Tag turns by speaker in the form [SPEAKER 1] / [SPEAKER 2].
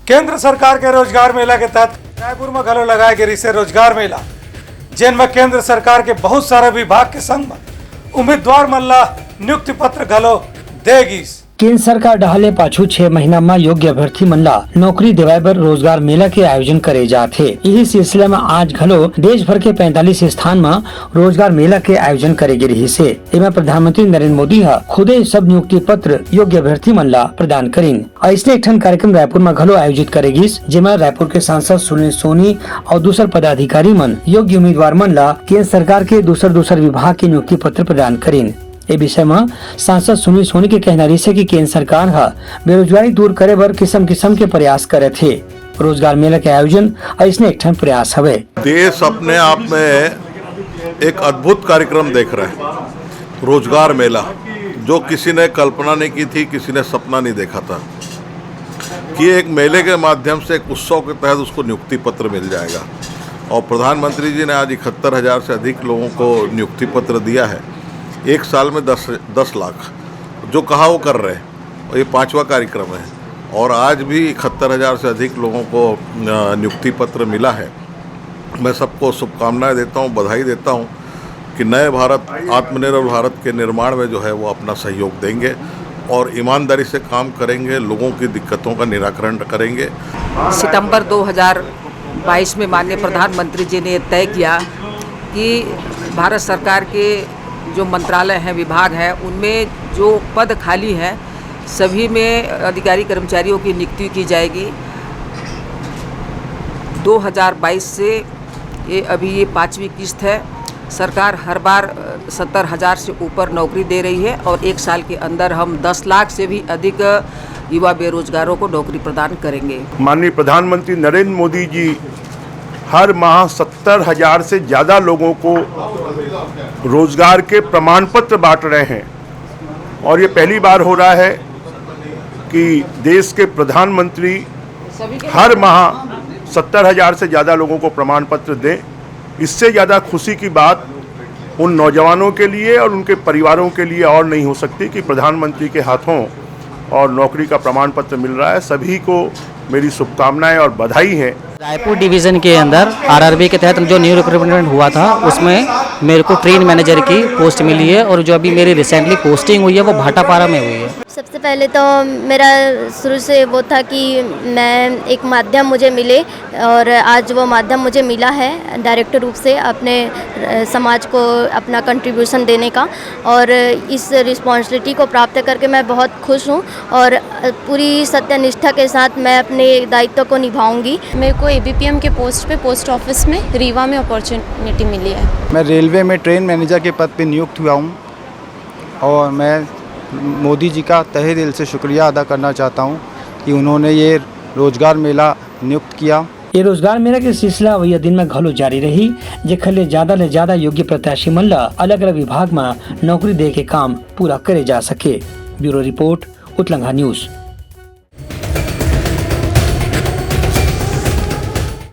[SPEAKER 1] केंद्र सरकार के रोजगार मेला के तहत रायपुर में घलो लगाए गए से रोजगार मेला, जिनमें केंद्र सरकार के बहुत सारे विभाग के संग में उम्मीदवार मल्ला नियुक्ति पत्र घलो देगी।
[SPEAKER 2] केंद्र सरकार डहाले पाछू 6 महीना में योग्य अभ्यर्थी मन ला नौकरी दिवाए बर रोजगार मेला के आयोजन करे जाथे। यही सिलसिला में आज घलो देश भर के 45 स्थान में रोजगार मेला के आयोजन करे गे रही से। एमा प्रधानमंत्री नरेंद्र मोदी खुदे सब नियुक्ति पत्र योग्य अभ्यर्थी मन ला प्रदान करीन। ऐसने एक ठन कार्यक्रम रायपुर में घलो आयोजित करेगिस, जेमा रायपुर के सांसद सुनील सोनी और दूसर पदाधिकारी मन योग्य उम्मीदवार मन ला केंद्र सरकार के दूसर विभाग के नियुक्ति पत्र प्रदान करीन। ए विषय में सांसद सुनील सोनी के कहना रही है कि केंद्र सरकार बेरोजगारी दूर करे बर किस्म किस्म के प्रयास करे थे। रोजगार मेला के आयोजन ऐसने एक ठन प्रयास हवे।
[SPEAKER 3] देश अपने आप में एक अद्भुत कार्यक्रम देख रहा है, रोजगार मेला, जो किसी ने कल्पना नहीं की थी, किसी ने सपना नहीं देखा था कि एक मेले के माध्यम से एक उत्सव के तहत उसको नियुक्ति पत्र मिल जाएगा। और प्रधानमंत्री जी ने आज 71,000 से अधिक लोगों को नियुक्ति पत्र दिया है। एक साल में 10 लाख जो कहा वो कर रहे हैं, और ये 5वां कार्यक्रम है। और आज भी 71,000 से अधिक लोगों को नियुक्ति पत्र मिला है। मैं सबको शुभकामनाएं देता हूँ, बधाई देता हूँ कि नए भारत, आत्मनिर्भर भारत के निर्माण में जो है वो अपना सहयोग देंगे और ईमानदारी से काम करेंगे, लोगों की दिक्कतों का निराकरण करेंगे।
[SPEAKER 4] सितंबर 2022 में माननीय प्रधानमंत्री जी ने तय किया कि भारत सरकार के जो मंत्रालय हैं, विभाग हैं, उनमें जो पद खाली हैं सभी में अधिकारी कर्मचारियों की नियुक्ति की जाएगी। 2022 से ये 5वीं किस्त है। सरकार हर बार 70,000 से ऊपर नौकरी दे रही है और एक साल के अंदर हम 10 लाख से भी अधिक युवा बेरोजगारों को नौकरी प्रदान करेंगे।
[SPEAKER 5] माननीय प्रधानमंत्री नरेंद्र मोदी जी हर माह 70,000 से ज़्यादा लोगों को रोजगार के प्रमाण पत्र बांट रहे हैं। और ये पहली बार हो रहा है कि देश के प्रधानमंत्री हर माह 70,000 से ज़्यादा लोगों को प्रमाण पत्र दें। इससे ज़्यादा खुशी की बात उन नौजवानों के लिए और उनके परिवारों के लिए और नहीं हो सकती कि प्रधानमंत्री के हाथों और नौकरी का प्रमाण पत्र मिल रहा है। सभी को मेरी शुभकामनाएं और बधाई है।
[SPEAKER 6] रायपुर डिवीज़न के अंदर आरआरबी के तहत जो न्यू रिक्रूटमेंट हुआ था उसमें मेरे को ट्रेन मैनेजर की पोस्ट मिली है और जो अभी मेरी रिसेंटली पोस्टिंग हुई है वो भाटापारा में हुई है।
[SPEAKER 7] सबसे पहले तो मेरा शुरू से वो था कि मैं एक माध्यम मुझे मिले और आज वो माध्यम मुझे मिला है डायरेक्ट रूप से अपने समाज को अपना कंट्रीब्यूशन देने का, और इस रिस्पॉन्सिबिलिटी को प्राप्त करके मैं बहुत खुश हूँ और पूरी सत्यनिष्ठा के साथ मैं अपने दायित्व को निभाऊंगी।
[SPEAKER 8] मेरे को एबीपीएम के पोस्ट पे पोस्ट ऑफिस में रीवा में अपॉर्चुनिटी मिली है।
[SPEAKER 9] मैं रेलवे में ट्रेन मैनेजर के पद पर नियुक्त हुआ हूँ और मैं मोदी जी का तहे दिल से शुक्रिया अदा करना चाहता हूं कि उन्होंने ये रोजगार मेला नियुक्त किया।
[SPEAKER 2] ये रोजगार मेला के सिलसिला वही दिन में घलो जारी रही, जेखर ले ज्यादा योग्य प्रत्याशी मन ला अलग अलग विभाग में नौकरी दे के काम पूरा करे जा सके। ब्यूरो रिपोर्ट, उतलंघा न्यूज।